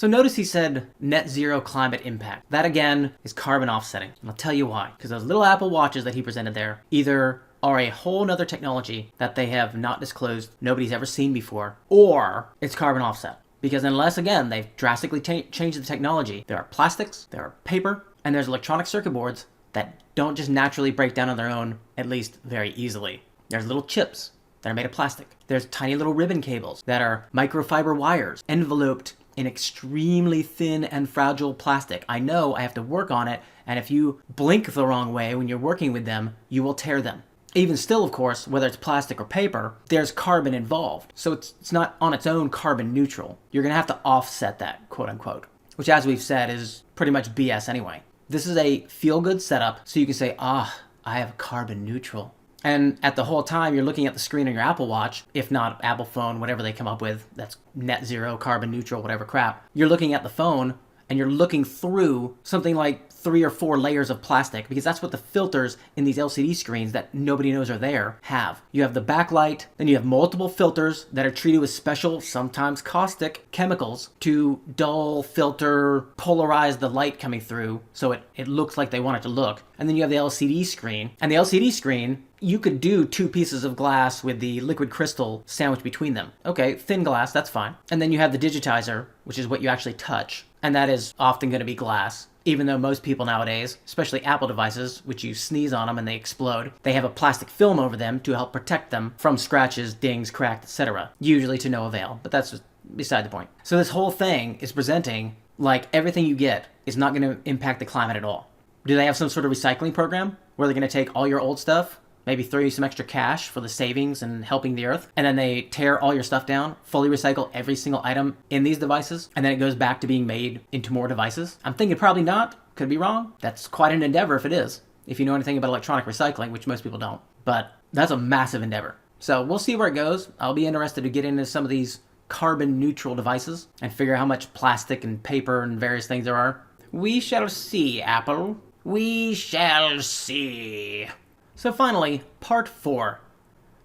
Speaker 1: notice he said net zero climate impact. That again is carbon offsetting. And I'll tell you why. Because those little Apple Watches that he presented there either are a whole nother technology that they have not disclosed, nobody's ever seen before, or it's carbon offset. Because unless, again, they've drastically changed the technology, there are plastics, there are paper, and there's electronic circuit boards that don't just naturally break down on their own, at least very easily. There's little chips that are made of plastic. There's tiny little ribbon cables that are microfiber wires enveloped in extremely thin and fragile plastic. I know I have to work on it, and if you blink the wrong way when you're working with them, you will tear them. Even still, of course, whether it's plastic or paper, there's carbon involved. So it's not on its own carbon neutral. You're going to have to offset that, quote unquote, which, as we've said, is pretty much BS anyway. This is a feel-good setup, so you can say, I have carbon neutral. And at the whole time, you're looking at the screen on your Apple Watch, if not Apple phone, whatever they come up with, that's net zero, carbon neutral, whatever crap. You're looking at the phone, and you're looking through something like 3 or 4 layers of plastic, because that's what the filters in these LCD screens that nobody knows are there have. You have the backlight, then you have multiple filters that are treated with special, sometimes caustic, chemicals to dull, filter, polarize the light coming through so it looks like they want it to look. And then you have the LCD screen, and the LCD screen, you could do 2 pieces of glass with the liquid crystal sandwiched between them. Okay, thin glass, that's fine. And then you have the digitizer, which is what you actually touch, and that is often going to be glass. Even though most people nowadays, especially Apple devices, which you sneeze on them and they explode, they have a plastic film over them to help protect them from scratches, dings, cracks, etc. Usually to no avail, but that's just beside the point. So this whole thing is presenting like everything you get is not going to impact the climate at all. Do they have some sort of recycling program where they're going to take all your old stuff maybe throw you some extra cash for the savings and helping the earth, and then they tear all your stuff down, fully recycle every single item in these devices, and then it goes back to being made into more devices? I'm thinking probably not. Could be wrong. That's quite an endeavor if it is, if you know anything about electronic recycling, which most people don't. But that's a massive endeavor. So we'll see where it goes. I'll be interested to get into some of these carbon neutral devices and figure out how much plastic and paper and various things there are. We shall see, Apple. We shall see. So finally, part 4.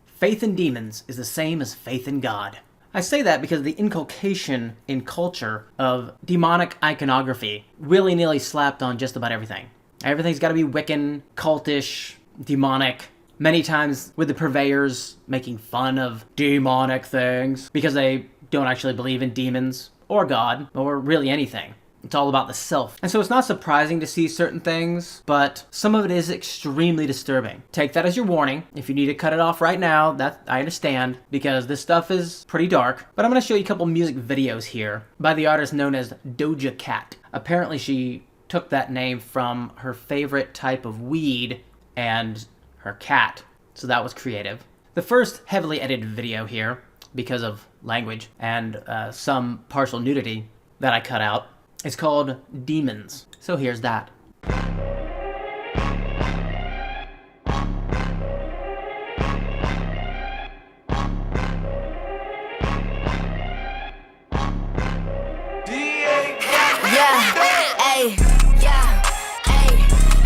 Speaker 1: Faith in demons is the same as faith in God. I say that because of the inculcation in culture of demonic iconography willy-nilly slapped on just about everything. Everything's got to be Wiccan, cultish, demonic. Many times with the purveyors making fun of demonic things because they don't actually believe in demons or God or really anything. It's all about the self. And so it's not surprising to see certain things, but some of it is extremely disturbing. Take that as your warning. If you need to cut it off right now, that I understand, because this stuff is pretty dark. But I'm going to show you a couple music videos here by the artist known as Doja Cat. Apparently she took that name from her favorite type of weed and her cat. So that was creative. The first heavily edited video here, because of language and some partial nudity that I cut out, it's called Demons. So here's that.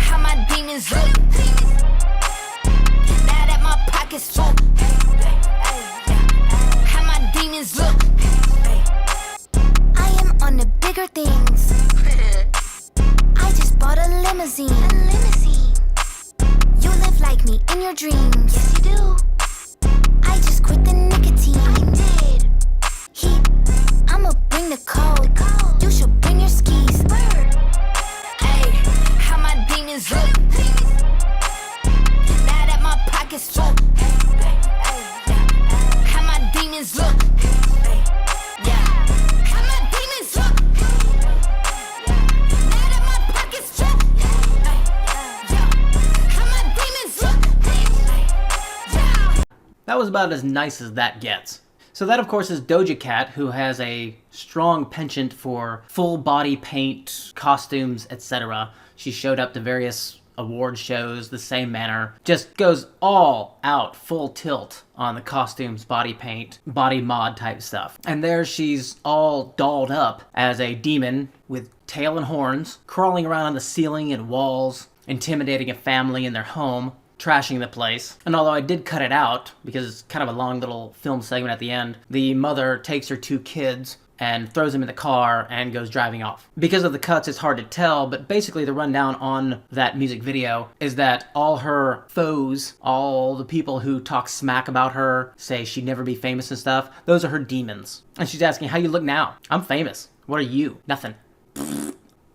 Speaker 9: How my demons look. Now that my pockets full. How my demons look. I am on the bigger things. I just bought a limousine. You live like me in your dreams. Yes, you do. I just quit the nicotine. I did. Heat. I'ma bring the cold. You should bring your skis. Hey, how my demons look. Now that my pockets full. How my demons look. How my demons look. Now that my pockets full. How my demons look.
Speaker 1: That was about as nice as that gets. So that, of course, is Doja Cat, who has a strong penchant for full body paint, costumes, etc. She showed up to various award shows the same manner. Just goes all out, full tilt on the costumes, body paint, body mod type stuff. And there she's all dolled up as a demon with tail and horns, crawling around on the ceiling and walls, intimidating a family in their home, trashing the place. And although I did cut it out, because it's kind of a long little film segment at the end, the mother takes her 2 kids and throws them in the car and goes driving off. Because of the cuts, it's hard to tell, but basically the rundown on that music video is that all her foes, all the people who talk smack about her, say she'd never be famous and stuff, those are her demons. And she's asking, how you look now? I'm famous. What are you? Nothing. Well,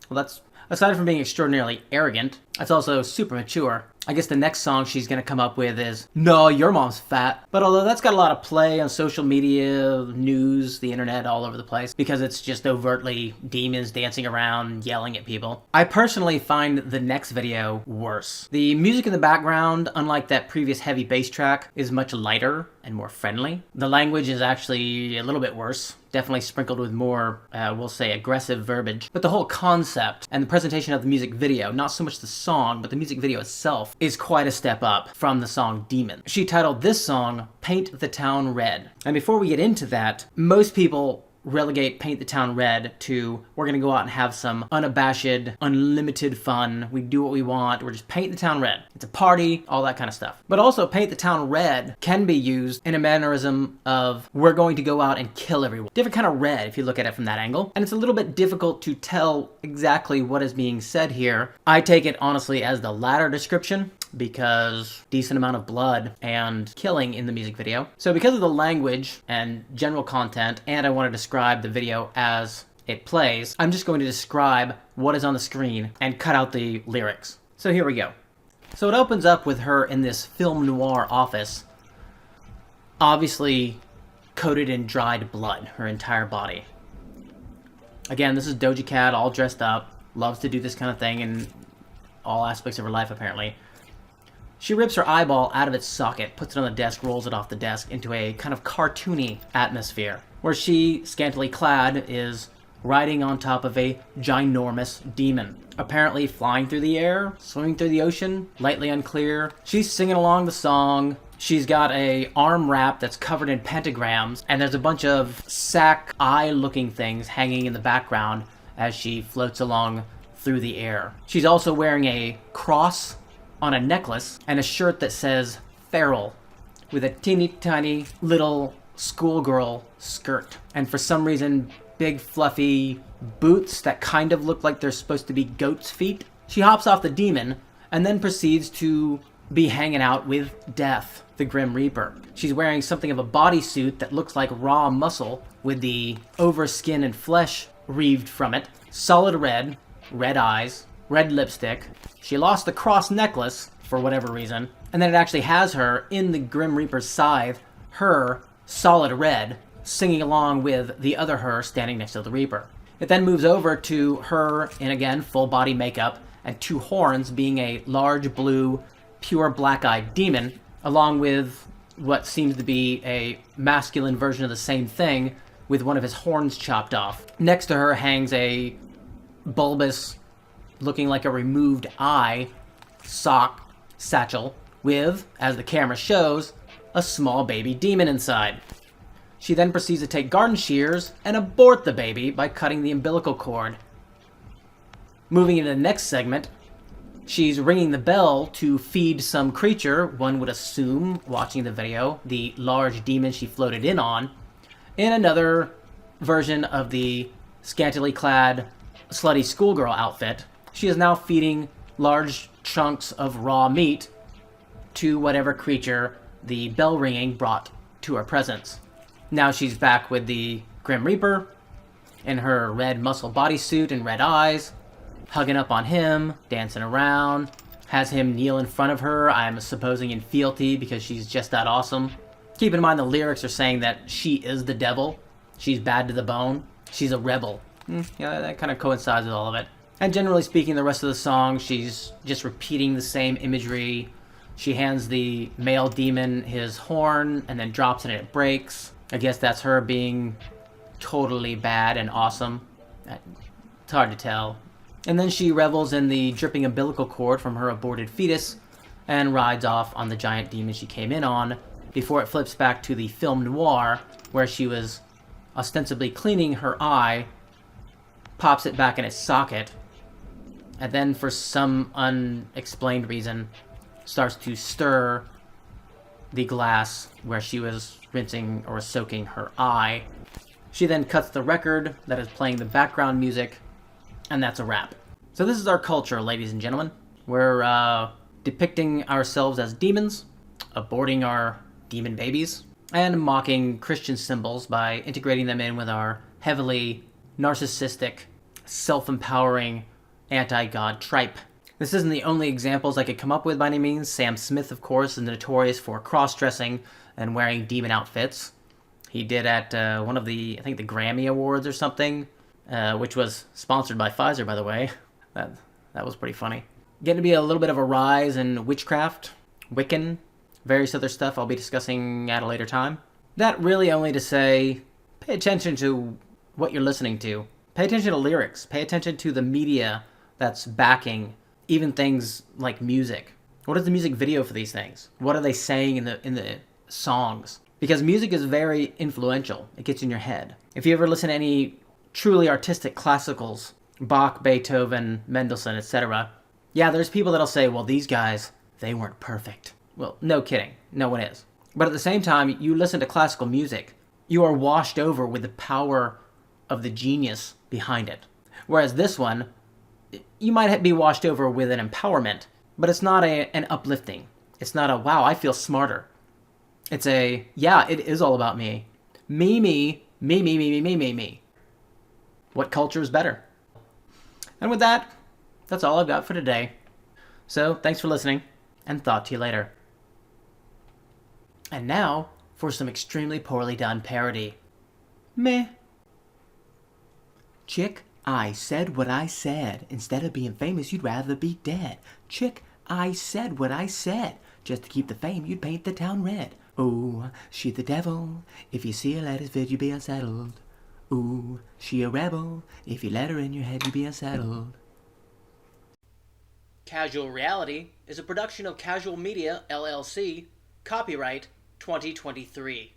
Speaker 1: that's, aside from being extraordinarily arrogant, that's also super mature. I guess the next song she's gonna come up with is, no, your mom's fat. But although that's got a lot of play on social media, news, the internet, all over the place, because it's just overtly demons dancing around, yelling at people, I personally find the next video worse. The music in the background, unlike that previous heavy bass track, is much lighter and more friendly. The language is actually a little bit worse. Definitely sprinkled with more, we'll say, aggressive verbiage. But the whole concept and the presentation of the music video, not so much the song, but the music video itself, is quite a step up from the song Demon. She titled this song, Paint the Town Red. And before we get into that, most people relegate Paint the Town Red to, we're gonna go out and have some unabashed, unlimited fun. We do what we want. We're just paint the town red. It's a party, all that kind of stuff. But also, Paint the Town Red can be used in a mannerism of, we're going to go out and kill everyone. Different kind of red if you look at it from that angle. And it's a little bit difficult to tell exactly what is being said here. I take it honestly as the latter description, because decent amount of blood and killing in the music video. So because of the language and general content, and I want to describe the video as it plays, I'm just going to describe what is on the screen and cut out the lyrics. So here we go. So it opens up with her in this film noir office, obviously coated in dried blood, her entire body. Again, this is Doja Cat, all dressed up, loves to do this kind of thing in all aspects of her life apparently. She rips her eyeball out of its socket, puts it on the desk, rolls it off the desk into a kind of cartoony atmosphere, where she, scantily clad, is riding on top of a ginormous demon. Apparently flying through the air, swimming through the ocean, lightly unclear. She's singing along the song. She's got a arm wrap that's covered in pentagrams, and there's a bunch of sack eye-looking things hanging in the background as she floats along through the air. She's also wearing a cross on a necklace and a shirt that says feral with a teeny tiny little schoolgirl skirt. And for some reason, big fluffy boots that kind of look like they're supposed to be goat's feet. She hops off the demon and then proceeds to be hanging out with Death, the Grim Reaper. She's wearing something of a bodysuit that looks like raw muscle with the over skin and flesh reaved from it. Solid red, red eyes, red lipstick. She lost the cross necklace for whatever reason, and then it actually has her in the Grim Reaper's scythe, her solid red, singing along with the other her standing next to the Reaper. It then moves over to her in, again, full body makeup and two horns, being a large blue, pure black-eyed demon, along with what seems to be a masculine version of the same thing with one of his horns chopped off. Next to her hangs a bulbous, looking like a removed eye, sock satchel with, as the camera shows, a small baby demon inside. She then proceeds to take garden shears and abort the baby by cutting the umbilical cord. Moving into the next segment, she's ringing the bell to feed some creature, one would assume, watching the video, the large demon she floated in on, in another version of the scantily clad, slutty schoolgirl outfit. She is now feeding large chunks of raw meat to whatever creature the bell ringing brought to her presence. Now she's back with the Grim Reaper in her red muscle bodysuit and red eyes, hugging up on him, dancing around, has him kneel in front of her, I'm supposing in fealty because she's just that awesome. Keep in mind the lyrics are saying that she is the devil, she's bad to the bone, she's a rebel. Yeah, that kind of coincides with all of it. And generally speaking, the rest of the song, she's just repeating the same imagery. She hands the male demon his horn and then drops it and it breaks. I guess that's her being totally bad and awesome. It's hard to tell. And then she revels in the dripping umbilical cord from her aborted fetus and rides off on the giant demon she came in on before it flips back to the film noir where she was ostensibly cleaning her eye, pops it back in its socket, and then for some unexplained reason starts to stir the glass where she was rinsing or soaking her eye. She then cuts the record that is playing the background music, and that's a wrap. So this is our culture, ladies and gentlemen. We're depicting ourselves as demons, aborting our demon babies, and mocking Christian symbols by integrating them in with our heavily narcissistic, self-empowering, anti-God tripe. This isn't the only examples I could come up with by any means. Sam Smith, of course, is notorious for cross-dressing and wearing demon outfits. He did at one of the, I think the Grammy Awards or something, which was sponsored by Pfizer, by the way. That was pretty funny. Getting to be a little bit of a rise in witchcraft, Wiccan, various other stuff I'll be discussing at a later time. That really only to say, pay attention to what you're listening to. Pay attention to lyrics. Pay attention to the media that's backing even things like music. What is the music video for these things? What are they saying in the songs? Because music is very influential. It gets in your head. If you ever listen to any truly artistic classicals, Bach, Beethoven, Mendelssohn, etc., yeah, there's people that'll say, well, these guys, they weren't perfect. Well, no kidding. No one is. But at the same time, you listen to classical music, you are washed over with the power of the genius behind it. Whereas this one, you might be washed over with an empowerment, but it's not an uplifting. It's not a, wow, I feel smarter. It's a, yeah, it is all about me. Me. What culture is better? And with that, that's all I've got for today. So, thanks for listening, and thought to you later. And now, for some extremely poorly done parody. Meh. Chick, I said what I said. Instead of being famous, you'd rather be dead. Chick, I said what I said. Just to keep the fame, you'd paint the town red. Ooh, she the devil. If you see her at his vid, you be unsettled. Ooh, she a rebel. If you let her in your head, you be unsettled. Casual Reality is a production of Casual Media, LLC. Copyright 2023.